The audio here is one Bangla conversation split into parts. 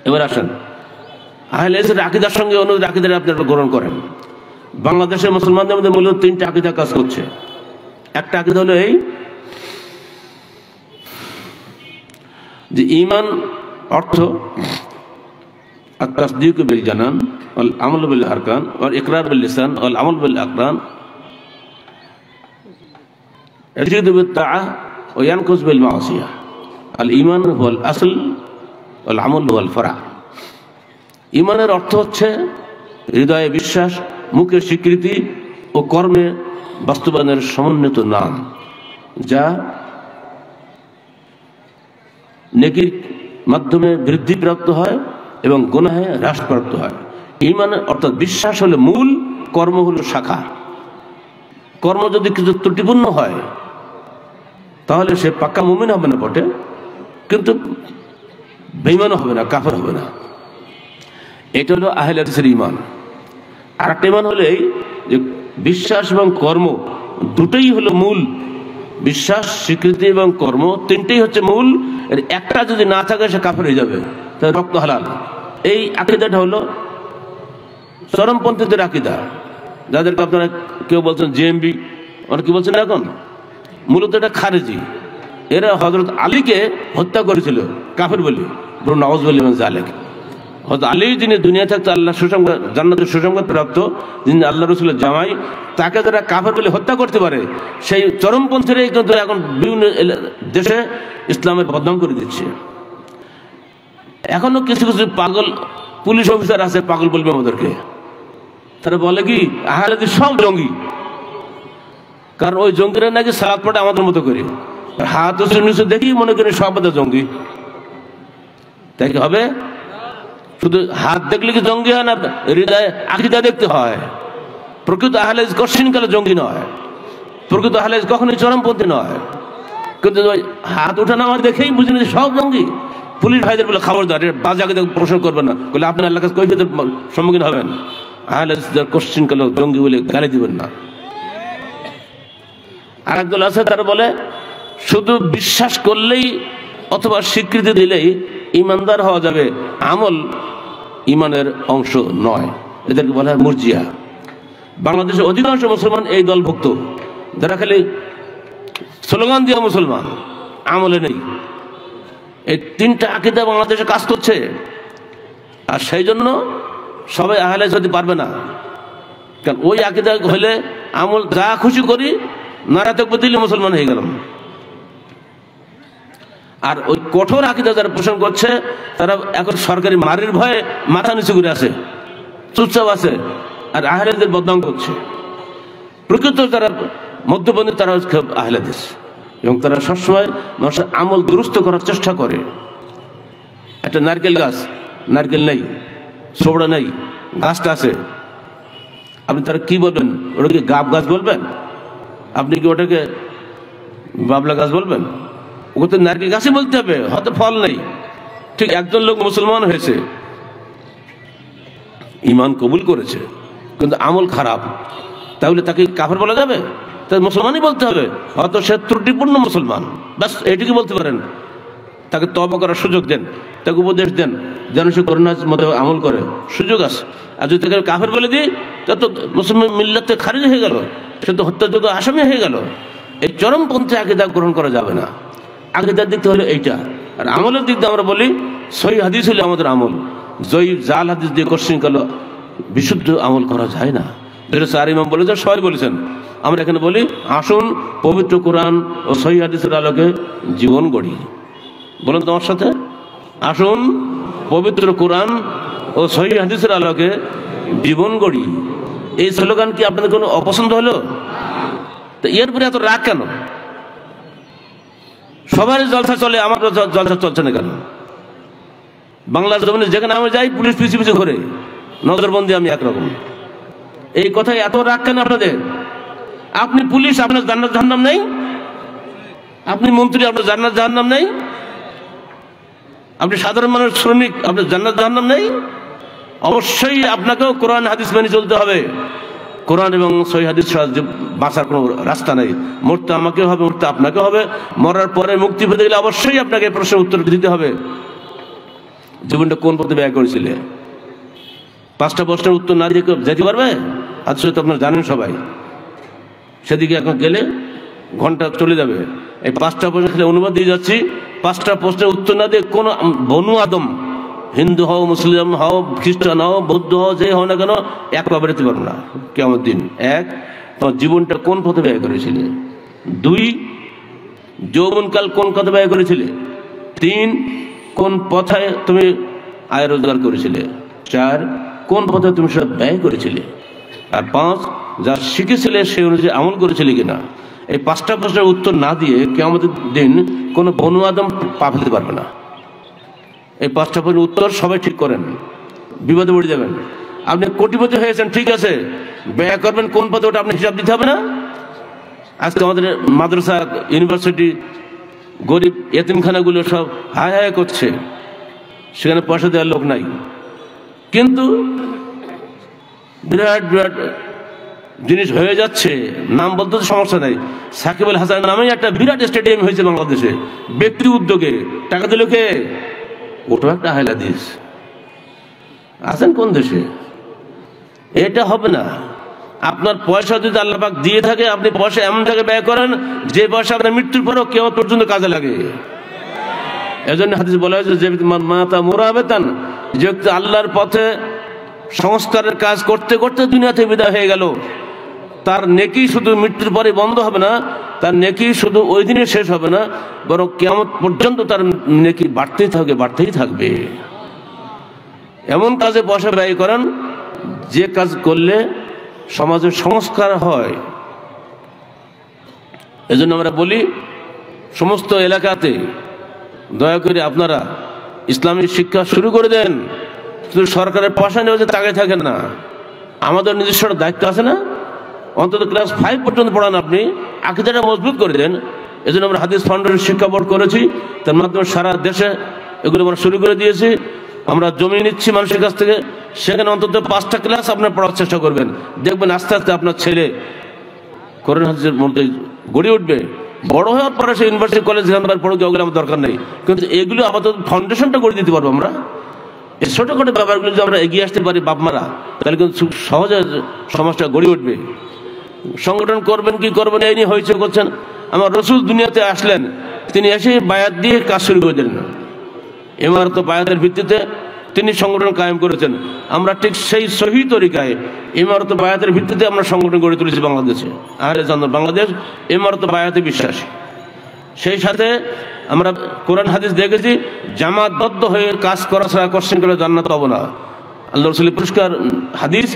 এবার আসেন আহলে হাদিসের আকীদার সঙ্গে অন্য আকীদার আপনি গ্রহণ করেন। বাংলাদেশের মুসলমানদের মধ্যে মূলত তিনটা আকীদা কাজ করছে। একটা আকীদা হলো এই যে ঈমান অর্থ التصديق بالجنان والعمل بالأركان والإقرار باللسان والعمل بالأقران يزيد بالطاعة وينقص بالمعصية الإيمان هو الأصل والعمل هو الفرع। ঈমানের অর্থ হচ্ছে হৃদয়ে বিশ্বাস, মুখে স্বীকৃতি ও কর্মে বাস্তবায়নের সমন্বিত নাম, যা নেকির মাধ্যমে বৃদ্ধিপ্রাপ্ত হয় এবং গুনাহে হ্রাসপ্রাপ্ত হয়। ঈমান অর্থাৎ বিশ্বাস হলো মূল, কর্ম হলো শাখা। কর্ম যদি কিছু ত্রুটিপূর্ণ হয় তাহলে সে পাক্কা মুমিন হবে না বটে, কিন্তু বেঈমানও হবে না, কাফের হবে না। এটা হলো আহলে হাদিসের ঈমান। আর একটা ঈমান হলো এই যে বিশ্বাস এবং কর্ম দুটোই হলো মূল। বিশ্বাস, স্বীকৃতি এবং কর্ম তিনটেই হচ্ছে মূল। এর একটা যদি না থাকে সে কাফের হয়ে যাবে, তাহলে রক্ত হালাল। এই আকীদাটা হলো চরমপন্থীদের আকীদা, যাদেরকে আপনারা কেউ বলছেন জেএমবি, কি বলছেন এখন, মূলত এটা খারেজি। এরা হযরত আলীকে হত্যা করেছিল কাফের বলে, বলুন নাউযুবিল্লাহি মিন যালিক। হযরত আলী যিনি দুনিয়া থাকতে আল্লাহ সুসংবাদ, জান্নাতের সুসংবাদ প্রাপ্ত, যিনি আল্লাহ রাসূলের জামাই, তাকে যারা কাফের বলে হত্যা করতে পারে, সেই চরমপন্থীরাই কিন্তু এখন বিভিন্ন দেশে ইসলামের বদনাম করে দিচ্ছে। এখনো কিছু কিছু পাগল পুলিশ অফিসার আছে, পাগল বলবে আমাদেরকে, তারা বলে কি আহলে হাদিস সব জঙ্গি, কারণ ওই জঙ্গিরা নাকি সালাত পড়ে আমাদের মতো করে, হাত নিচে দেখি মনে করি সব জঙ্গি। তাই কি হবে? শুধু হাত দেখলে কি জঙ্গি হয় না? হৃদয়ে আকীদা দেখতে হয়। প্রকৃত আহলে হাদিস কখনকালে জঙ্গি নয়, প্রকৃত আহলে হাদিস কখনোই চরমপন্থী নয়। কিন্তু ওই হাত ওঠানামা দেখেই বুঝে নিচ্ছে সব জঙ্গি। পুলিশ ভাইদের বলে খবরদার, বাজে আকীদা পোষণ করবেন না, বলে আপনি আল্লাহর কাছে কৈফিয়তের সম্মুখীন হবেন। আহলে হাদিসদের কখনকালে জঙ্গি বলে গালি দিবেন না। আর একদল আছে তারা বলে শুধু বিশ্বাস করলেই অথবা স্বীকৃতি দিলেই ইমানদার হওয়া যাবে, আমল ইমানের অংশ নয়। এদেরকে বলা হয় মুরজিয়া। বাংলাদেশের অধিকাংশ মুসলমান এই দলভুক্ত, যারা খালি স্লোগান দিয়ে মুসলমান, আমলে নেই। এই তিনটা আকীদা বাংলাদেশে কাজ করছে। আর সেই জন্য সবাই আহলে হাদিস হতে পারবে না, কারণ ওই আকীদা হলে আমল যা খুশি করি নারা তাকবীর দিলে মুসলমান হয়ে গেলাম। আর ওই কঠোর আকীদা যারা পোষণ করছে তারা এখন সরকারি মারির ভয়ে মাথা নিচু করে আছে, চুপচাপ আছে, আর আহলে হাদিসদের বদনাম করছে। প্রকৃত যারা মধ্যপন্থী তারা হচ্ছে আহলে হাদিস, এবং তারা সবসময় মানুষের আমল দুরুস্ত করার চেষ্টা করে। একটা নারকেল গাছ, নারকেল নেই, ছোবড়া নেই, গাছটা আছে, আপনি তারা কি বলবেন? ওটাকে গাব গাছ বলবেন? আপনি কি ওটাকে বাবলা গাছ বলবেন? ওকে তো নারকেল গাছই বলতে হবে, হয়তো ফল নেই। ঠিক একজন লোক মুসলমান হয়েছে, ঈমান কবুল করেছে, কিন্তু আমল খারাপ, তাহলে তাকে কাফের বলা যাবে? তাই মুসলমানই বলতে হবে, হয়তো সে ত্রুটিপূর্ণ মুসলমান, ব্যাস এইটুকু বলতে পারেন। তাকে তওবা করার সুযোগ দেন, তাকে উপদেশ দেন যেন সে করোনার মতো আমল করে, সুযোগ আছে। আর যদি তাকে কাফের বলে দিই তা তো মুসলমান মিল্লাত থেকে খারিজ হয়ে গেল, সে তো হত্যাযোগ্য আসামি হয়ে গেল। এই চরমপন্থী আকীদা গ্রহণ করা যাবে না। আকীদার দিক হলো এইটা। আর আমলের দিক দিয়ে আমরা বলি সহিহ হাদিস হলে আমাদের আমল, জয়ীফ জাল হাদিস দিয়ে কোশ্চিন করলো বিশুদ্ধ আমল করা যায় না। যেটা চার ইমাম বলেছেন, সবাই বলেছেন। আমরা এখানে বলি আসুন পবিত্র কোরআন ও সহিহ হাদিসের আলোকে জীবন গড়ি। বলুন তোমার সাথে, আসুন পবিত্র কোরআন ও সহিহ হাদিসের আলোকে জীবন গড়ি। এই স্লোগান কি আপনাদের কোনো অপছন্দ হলো? তো এরপরে এত রাগ কেন? সবার জলসা চলে, আমার জলসা চলছে না কেন? বাংলার জমিনে যেখানে আমি যাই পুলিশ পিছু পিছু ঘুরে, নজরবন্দি আমি একরকম। এই কথায় এত রাগ কেন আপনাদের? আপনি পুলিশ, আপনার জান্নাত জাহান্নাম নেই? আপনি মন্ত্রী, আপনার জান্নাত জাহান্নাম নেই? আপনি সাধারণ মানুষ, শ্রমিক, আপনার জান্নাত জাহান্নাম নেই? অবশ্যই আপনাকেও কোরআন হাদিস মেনে চলতে হবে। কোরআন এবং সহিহ হাদিস ছাড়া বাঁচার কোনো রাস্তা নেই। মরতে আমাকেও হবে, মরতে আপনাকেও হবে। মরার পরে মুক্তি পেতে গেলে অবশ্যই আপনাকে প্রশ্নের উত্তর দিতে হবে। জীবনটা কোন পথে ব্যয় করেছিলে? 5টা প্রশ্নের উত্তর না দিয়ে যেতে পারবে? আজকে তো আপনারা জানেন সবাই, সেদিকে এখন গেলে ঘন্টা চলে যাবে। এই 5টা প্রশ্ন খেলে অনুবাদ দিয়ে যাচ্ছি, 5টা প্রশ্নের উত্তর না দিয়ে কোনো বনু আদম, হিন্দু হও, মুসলিম হও, খ্রিস্টান হও, বৌদ্ধ হও, যে হও না কেন, এক পা বেরোতে পারবো না কিয়ামত দিন। 1, তোমার জীবনটা কোন পথে ব্যয় করেছিলে? 2, যৌবনকাল কোন পথে ব্যয় করেছিলে? 3, কোন পথে তুমি আয় রোজগার করেছিলে? 4, কোন পথে তুমি সব ব্যয় করেছিলে? আর 5, যা শিখেছিলে সে অনুযায়ী আমল করেছিলে কিনা? এই 5টা প্রশ্নের উত্তর না দিয়ে কিয়ামতের দিন কোনো বনু আদম পা ফেলতে পারবে না। এই 5টা প্রশ্নের উত্তর সবাই ঠিক করেন, বিপদে পড়ে যাবেন। আপনি কোটিপতি হয়েছেন, ঠিক আছে, ব্যয় করবেন কোন পথে, ওটা আপনি হিসাব দিতে হবে না? আজকে আমাদের মাদ্রাসা, ইউনিভার্সিটি, গরিব এতিমখানাগুলো সব হায় হায় করছে, সেখানে পয়সা দেওয়ার লোক নাই, কিন্তু বিরাট বিরাট জিনিস হয়ে যাচ্ছে। নাম বলতে তো সমস্যা নাই, সাকিব আল হাসান নামে একটা বিরাট স্টেডিয়াম হয়েছে বাংলাদেশে, ব্যক্তি উদ্যোগে। টাকা দিল কে? ওটাও একটা হাইলাদিস। আছেন কোন দেশে? এটা হবে না। আপনার পয়সা যদি আল্লাহ পাক দিয়ে থাকে, আপনি পয়সা এমন জায়গায় ব্যয় করেন যে পয়সা আপনার মৃত্যুর পরেও কেউ পর্যন্ত কাজে লাগে। এজন্য হাদিস বলা হয়েছে, যে মাতা মুরাবেতান, যে ব্যক্তি আল্লাহর পথে সংস্কারের কাজ করতে করতে দুনিয়া থেকে বিদায় হয়ে গেল, তার নেকি শুধু মৃত্যুর পরে বন্ধ হবে না, তার নেকি শুধু ওই দিনে শেষ হবে না, বরং কিয়ামত পর্যন্ত তার নেকি বাড়তেই থাকবে, বাড়তেই থাকবে। এমন কাজে পয়সা ব্যয় করেন যে কাজ করলে সমাজের সংস্কার হয়। এজন্য আমরা বলি, সমস্ত এলাকাতে দয়া করে আপনারা ইসলামিক শিক্ষা শুরু করে দেন। শুধু সরকারের পয়সা নেওয়া যে তাকে থাকেন না, আমাদের নিজস্ব দায়িত্ব আছে না? অন্তত ক্লাস 5 পর্যন্ত পড়ান, আপনি আকীদাটা মজবুত করে দেন। এজন্য আমরা হাদিস ফাউন্ডেশন শিক্ষা বোর্ড করেছি, তার মাধ্যমে সারা দেশে এগুলো আমরা শুরু করে দিয়েছি। আমরা জমি নিচ্ছি মানুষের কাছ থেকে, সেখানে অন্তত 5টা ক্লাস আপনার পড়ার চেষ্টা করবেন, দেখবেন আস্তে আস্তে আপনার ছেলে কোরআন হাদিসের মধ্যে গড়ে উঠবে। বড় হওয়ার পরে সে ইউনিভার্সিটি কলেজ পড়ুক, ওগুলো আমার দরকার নেই, কিন্তু এগুলো আপাতত ফাউন্ডেশনটা করে দিতে পারবো আমরা। এই ছোটখাটো ব্যাপারগুলো যদি আমরা এগিয়ে আসতে পারি বাপমারা, তাহলে কিন্তু খুব সহজে সমাজটা গড়ে উঠবে। সংগঠন করবেন কি করবেন এই নিয়ে হয়েছে করছেন। আমার রসুল দুনিয়াতে আসলেন, তিনি এসে বায়াত দিয়ে কাজ শুরু করে দিলেন। ইমারত বায়াতের ভিত্তিতে তিনি সংগঠন কায়েম করেছেন। আমরা ঠিক সেই সহি তরিকায় ইমারত বায়াতের ভিত্তিতে আমরা সংগঠন গড়ে তুলেছি বাংলাদেশে। আহলে জান্নাত বাংলাদেশ ইমারত বায়াতে বিশ্বাসী। সেই সাথে আমরা কোরআন হাদিস দেখেছি, জামাতবদ্ধ হয়ে কাজ করা ছাড়া কোশ্চেন করে জান্নাত পাবো না। আল্লাহ রাসূলের পুরস্কার হাদিস,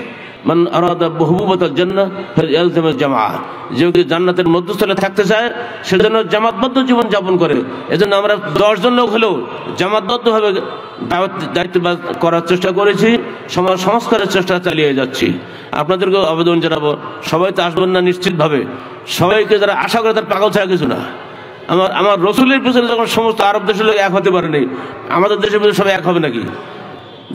মান আরাদা বহুবুবাতাল জান্নাহ ফালইলজামিল জামাআহ, যে ব্যক্তি জান্নাতের মধ্যস্থলে থাকতে চায় সেজন্য জামাতবদ্ধ জীবন যাপন করে। এজন্য আমরা 10 জন লোক হলেও জামাতবদ্ধভাবে দায়িত্ব করার চেষ্টা করেছি, সমাজ সংস্কারের চেষ্টা চালিয়ে যাচ্ছি। আপনাদেরকেও আবেদন জানাবো, সবাই তো আসবেন না নিশ্চিতভাবে, সবাইকে যারা আশা করে তার পাগল ছাড়া কিছু না। আমার রসুলের পিছনে যখন সমস্ত আরব দেশের লোক এক হতে পারেনি, আমাদের দেশের পিছনে সবাই এক হবে নাকি?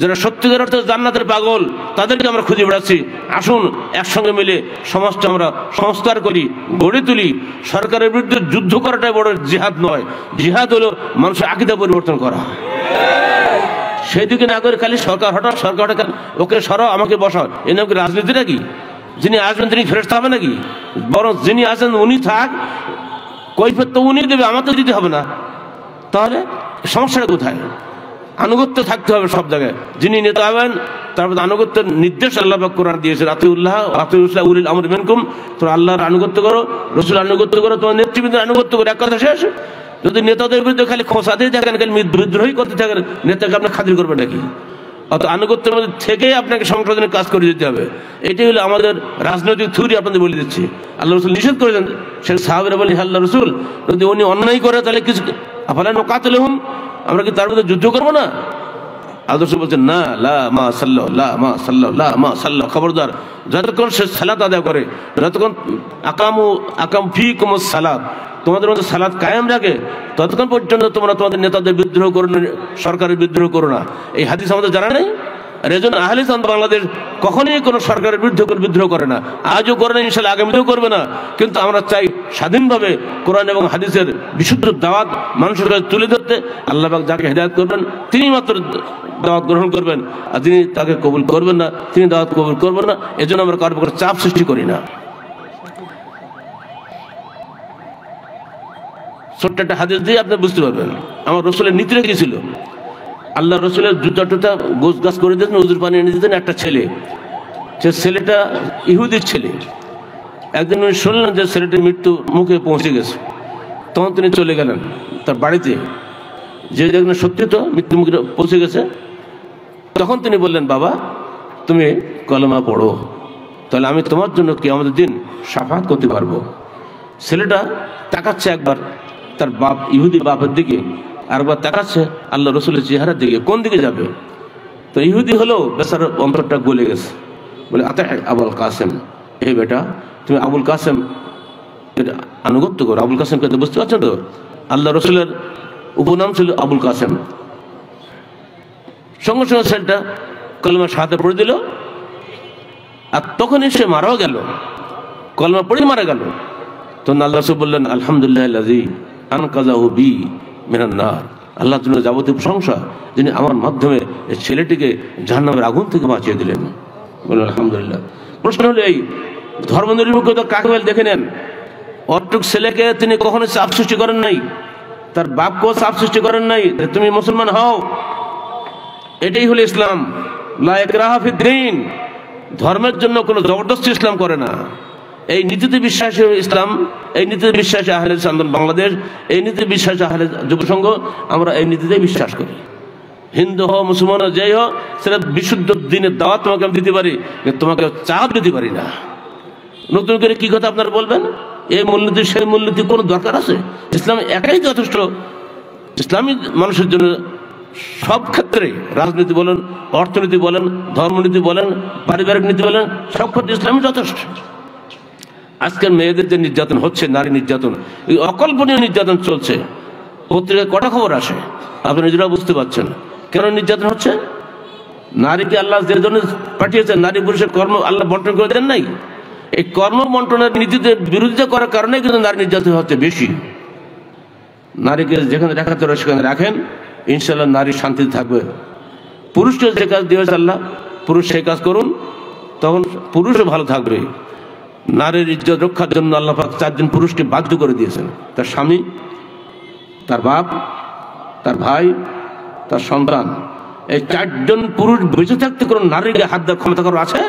যারা সত্যিকার অর্থে জান্নাতের পাগল তাদেরকে আমরা খুঁজে বেড়াচ্ছি। আসুন একসঙ্গে মিলে সমাজটা আমরা সংস্কার করি, গড়ে তুলি। সরকারের বিরুদ্ধে যুদ্ধ করাটাই বড় জিহাদ নয়, জিহাদ হলো মানুষের আকীদা পরিবর্তন করা। সেদিকে না করে খালি সরকার হঠাৎ সরকার হঠাৎ ওকে সরাও আমাকে বসাও, এ নাম কি রাজনীতি নাকি? যিনি আসবেন তিনি ফেরেশতা হবে নাকি? বরং যিনি আসেন উনি থাক, কৈফিয়ত তো উনি দেবে, আমার তো দিতে হবে না। তাহলে সমস্যাটা কোথায়? আনুগত্য থাকতে হবে সব জায়গায়। যিনি নেতা হবেন তারপর আনুগত্যের নির্দেশ আল্লাহ পাক কোরআন দিয়েছেন, আতিউল্লাহ উলিল আমরি মিনকুম, তোমরা আল্লাহর আনুগত্য করো, রসুল আনুগত্য করো, তোমার নেতৃবৃন্দের আনুগত্য করো। এক কথা শেষ। যদি নেতাদের বিরুদ্ধে খালি খোঁচাতেই থাকেন, খালি বিদ্রোহী করতে থাকেন, নেতাকে আপনার খাতির করবে নাকি? অত আনুগত্যের মধ্যে থেকেই আপনাকে সংশোধনের কাজ করে দিতে হবে। এটাই হলো আমাদের রাজনৈতিক থিওরি। আপনাদের বলে দিচ্ছি, আল্লাহ রসুল নিষেধ করেছেন। সে সাহাবীরা বলি, আল্লাহ রসুল যদি উনি অন্যায় করে তাহলে কিছু আফালা নুকাতিলুহুম, আমরা কি তার মধ্যে যুদ্ধ করবো না? আল্লাহ রসুল বলছেন, না, লা মা সাল্লাল্লাহু লা মা সাল্লাল্লাহু লা মা সাল্লাল্লাহু, খবরদার, যতক্ষণ সে সালাত আদায় করে, যতক্ষণ আকাম ফিকুমুস সালাত, তোমাদের মধ্যে সালাত কায়েম রাখে, ততক্ষণ পর্যন্ত তোমরা তোমাদের নেতাদের বিদ্রোহ করো না, সরকারের বিদ্রোহ করো না। এই হাদিস আমাদের জানা নেই। আর এজন্য আহলে জান্নাত বাংলাদেশ কখনোই কোনো সরকারের বিরুদ্ধে বিদ্রোহ করে না, আজও করে না, ইনশাআল্লাহ আগামীতেও করবে না। কিন্তু আমরা চাই স্বাধীনভাবে কোরআন এবং হাদিসের বিশুদ্ধ দাওয়াত মানুষের কাছে তুলে ধরতে। আল্লাহ পাক যাকে হেদায়েত করবেন তিনি মাত্র দাওয়াত গ্রহণ করবেন, আর যিনি তাকে কবুল করবেন না তিনি দাওয়াত কবুল করবেন না। এজন্য আমরা কারোর উপর চাপ সৃষ্টি করি না। ছোট্ট একটা হাদিস দিয়ে আপনি বুঝতে পারবেন আমার রসুলের নীতিটা কি ছিল। আল্লাহ রসুলের জুতা টুতা গোছ গাছ করে দিতেন, উজুর পানি এনে দিতেন। একটা ছেলে, সে ছেলেটা ইহুদির ছেলে। একদিন উনি শুনলেন যে ছেলেটির মৃত্যু মুখে পৌঁছে গেছে, তখন তিনি চলে গেলেন তার বাড়িতে, যে দেখলেন সত্যি তো মৃত্যু মুখে পৌঁছে গেছে। তখন তিনি বললেন, বাবা তুমি কলেমা পড়ো, তাহলে আমি তোমার জন্য কিয়ামতের দিন শাফাআত করতে পারবো। ছেলেটা তাকাচ্ছে একবার তার বাপ ইহুদি বাপের দিকে, আরেকবার তাকাচ্ছে আল্লাহ রসুলের চেহারার দিকে, কোন দিকে যাবে। তো ইহুদি হলো বেচারার অন্তরটা গলে গেছে, বলে আতা আবুল কাসেম, এই বেটা তুমি আবুল কাসেম আনুগত্য করো। আবুল কাসেম কে বুঝতে পারছেন তো, আল্লাহ রসুলের উপনাম ছিল আবুল কাসেম। সঙ্গে সঙ্গে ছেলেটা কলমা শাহাদাত পড়ে দিল, আর তখনই সে মারাও গেল, কলমা পড়ে মারা গেল। তখন আল্লাহ রসুল বললেন, আলহামদুলিল্লাহ আল্লাযী আনকাযাহু বি মিনান নার, আল্লাহর জন্য যাবতীয় প্রশংসা যিনি আমার মাধ্যমে এই ছেলেটিকে জাহান্নামের আগুন থেকে বাঁচিয়ে দিলেন। বললেন আলহামদুলিল্লাহ। প্রশ্ন হলো এই, ধর্মনিরপেক্ষতা কাকে বলে দেখে নেন। অটুক ছেলেকে তিনি কখনো চাপ সৃষ্টি করেন নাই, তার বাপকেও চাপ সৃষ্টি করেন নাই তুমি মুসলমান হও। এটাই হলো ইসলাম, লা ইকরাহা ফিদ-দীন। ধর্মের জন্য কোনো জবরদস্তি ইসলাম করে না। এই নীতিতে বিশ্বাসী ইসলাম, এই নীতিতে বিশ্বাসী আহলে আন্দোলন বাংলাদেশ, এই নীতিতে বিশ্বাসী আহলে যুব সংঘ, আমরা এই নীতিতেই বিশ্বাস করি। হিন্দু হো মুসলমান হো যেই হোক, সেটা বিশুদ্ধ দিনের দাওয়াত তোমাকে আমি দিতে পারি, তোমাকে চাপ দিতে পারি না। নতুন করে কি কথা আপনারা বলবেন, এই মূলনীতি সেই মূলনীতি কোনো দরকার আছে? ইসলাম একাই যথেষ্ট। ইসলামী মানুষের জন্য সব ক্ষেত্রে, রাজনীতি বলেন, অর্থনীতি বলেন, ধর্মনীতি বলেন, পারিবারিক নীতি বলেন, সব ক্ষেত্রে ইসলামই যথেষ্ট। আজকের মেয়েদের যে নির্যাতন হচ্ছে, নারী নির্যাতন, এই অকল্পনীয় নির্যাতন চলছে। পত্রিকায় কটা খবর আসে, আপনি নিজেরা বুঝতে পারছেন কেন নির্যাতন হচ্ছে। নারীকে আল্লাহ যে জন্য পাঠিয়েছেন, নারী পুরুষের কর্ম আল্লাহ বন্টন করে দেন নাই। এই কর্ম বন্টনের নীতিতে বিরোধিতা করার কারণে কিন্তু নারী নির্যাতন হচ্ছে বেশি। নারীকে যেখানে রাখাতে হবে সেখানে রাখেন, ইনশাল্লাহ নারী শান্তিতে থাকবে। পুরুষকে যে কাজ দিয়েছে আল্লাহ, পুরুষ সেই কাজ করুন, তখন পুরুষও ভালো থাকবে। নারীর ইজ্জত রক্ষার জন্য আল্লাহ পাক 4 জন পুরুষকে বাধ্য করে দিয়েছেন, তার স্বামী, তার বাপ, তার ভাই, তার সন্তান। এই 4 জন পুরুষ বেঁচে থাকতে কোনো নারীকে হাত দেওয়ার ক্ষমতা কারো আছে?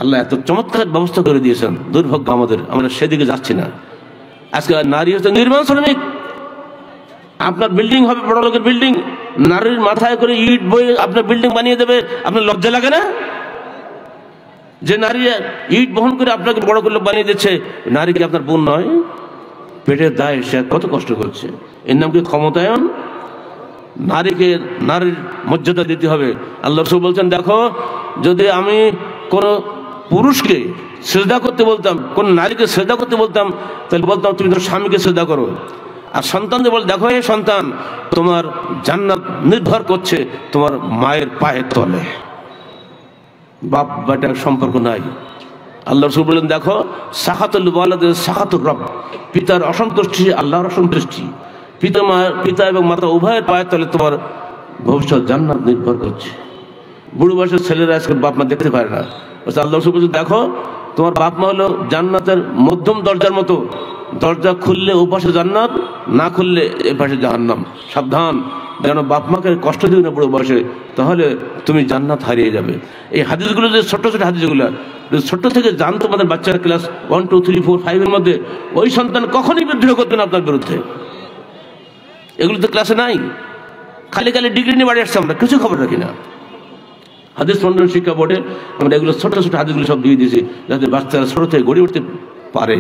আল্লাহ এত চমৎকার ব্যবস্থা করে দিয়েছেন। দুর্ভাগ্য আমাদের, আমরা সেদিকে যাচ্ছি না। আজকে নারী হচ্ছে নির্মাণ শ্রমিক। আপনার বিল্ডিং হবে, বড় লোকের বিল্ডিং, নারীর মাথায় করে ইট বয়ে আপনার বিল্ডিং বানিয়ে দেবে, আপনার লজ্জা লাগে না? যে নারী ইট বহন করে আপনাকে বড় করে বানিয়ে দিচ্ছে, নারী কি আপনার বোন নয়? পেটের দায় সে কত কষ্ট করছে, এর নাম কি ক্ষমতায়ন? নারীকে নারীর মর্যাদা দিতে হবে। আল্লাহ রাসূল বলছেন, দেখো যদি আমি কোন পুরুষকে সিজদা করতে বলতাম, কোন নারীকে সিজদা করতে বলতাম, তাহলে বলতাম তুমি তোমার স্বামীকে সিজদা করো। আর সন্তানদের বল, দেখো এই সন্তান, তোমার জান্নাত নির্ভর করছে তোমার মায়ের পায়ের তলে। বাপ বেটার সম্পর্ক নাই। আল্লাহ রাসূল বলেন, দেখো সাখাতুল ওয়ালাদ সাখাতুর রব, পিতার অসন্তুষ্টি আল্লাহর অসন্তুষ্টি। পিতা এবং মাতা উভয়ের পায়ের তলে তোমার ভবিষ্যৎ জান্নাত নির্ভর করছে। বুড়ো বয়সের ছেলেরা আজকে বাপ মা দেখতে পারে না। আল্লাহ রাসূল বলেন, দেখো তোমার বাপ মা হলো জান্নাতের মধ্যম দরজার মতো, দরজা খুললে ও পাশে জান্নাত, না খুললে এ পাশে জাহান্নাম। সাবধান যেন বাপ মাকে কষ্ট দিও না বুড়ো বয়সে, তাহলে তুমি জান্নাত হারিয়ে যাবে। এই হাদিসগুলো যে ছোট্ট ছোট হাদিসগুলো ছোট্ট থেকে জানতো আমাদের বাচ্চারা ক্লাস 1, 2, 3, 4, 5 এর মধ্যে, ওই সন্তান কখনই বিদ্রোহ করবে না আপনার বিরুদ্ধে। এগুলো তো ক্লাসে নাই, খালি খালি ডিগ্রি নিয়ে বাড়ি আসছে, আমরা কিছু খবর রাখি না। হাদিস মন্ডল শিক্ষা বোর্ডে আমরা এগুলো ছোট ছোট হাদিসগুলো সব দিয়ে দিয়েছি, যাতে বাচ্চারা ছোট থেকে গড়ে উঠতে পারে।